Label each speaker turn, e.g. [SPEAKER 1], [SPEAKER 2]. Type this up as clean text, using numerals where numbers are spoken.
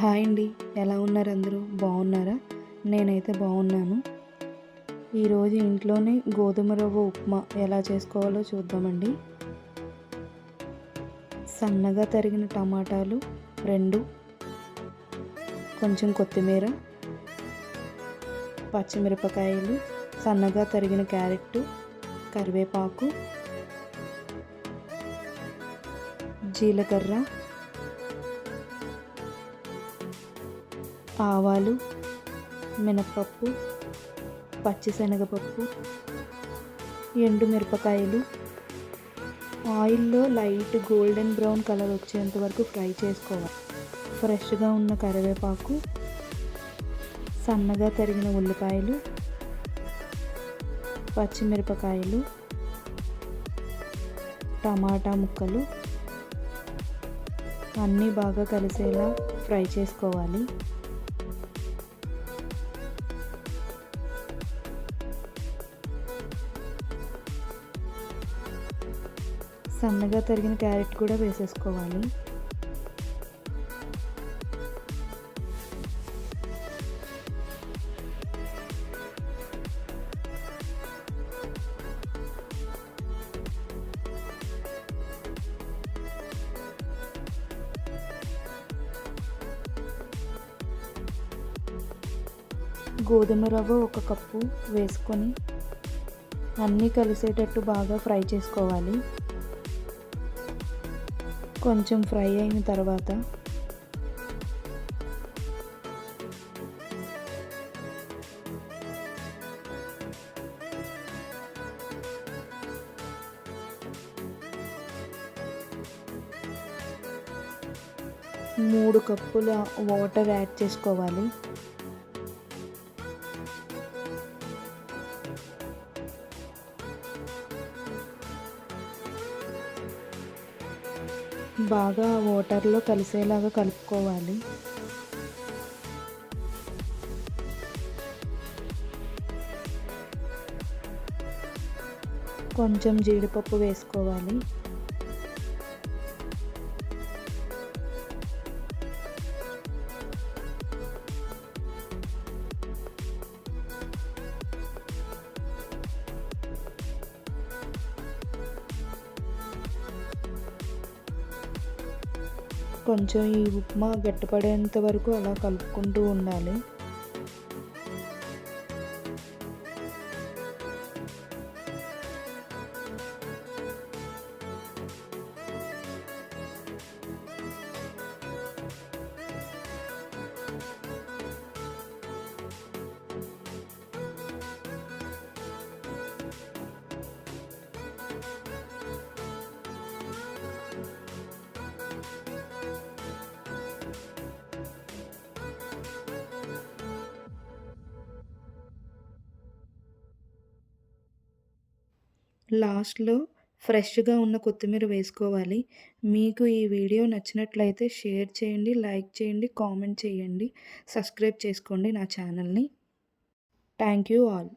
[SPEAKER 1] Hi అండి. ఎలా ఉన్నారు అందరూ? బాగున్నారా? నేనైతే బాగున్నాను. ఈరోజు ఇంట్లోనే గోధుమ రవ్వ ఉప్మా ఎలా చేసుకోవాలో చూద్దామండి. సన్నగా తరిగిన టమాటాలు 2, కొంచెం కొత్తిమీర, పచ్చిమిరపకాయలు, సన్నగా తరిగిన క్యారెట్, కరివేపాకు, జీలకర్ర, ఆవాలు, మినపప్పు, పచ్చిశనగపప్పు, ఎండుమిరపకాయలు ఆయిల్లో లైట్ గోల్డెన్ బ్రౌన్ కలర్ వచ్చేంత వరకు ఫ్రై చేసుకోవాలి. ఫ్రెష్గా ఉన్న కరివేపాకు, సన్నగా తరిగిన ఉల్లిపాయలు, పచ్చిమిరపకాయలు, టమాటా ముక్కలు అన్నీ బాగా కలిసేలా ఫ్రై చేసుకోవాలి. సన్నగా తరిగిన క్యారెట్ కూడా వేసేసుకోవాలి. గోధుమ రవ్వ 1 కప్పు వేసుకొని అన్నీ కలిసేటట్టు బాగా ఫ్రై చేసుకోవాలి. కొంచెం ఫ్రై అయిన తర్వాత మూడు కప్పుల వాటర్ యాడ్ చేసుకోవాలి. బాగా వాటర్లో కలిసేలాగా కలుపుకోవాలి. కొంచెం జీడిపప్పు వేసుకోవాలి. కొంచెం ఈ ఉప్మా గట్టిపడేంత వరకు అలా కలుపుకుంటూ ఉండాలి. లాస్ట్లో ఫ్రెష్గా ఉన్న కొత్తిమీర వేసుకోవాలి. మీకు ఈ వీడియో నచ్చినట్లయితే షేర్ చేయండి, లైక్ చేయండి, కామెంట్ చేయండి, సబ్స్క్రైబ్ చేసుకోండి నా ఛానల్ని. Thank you all.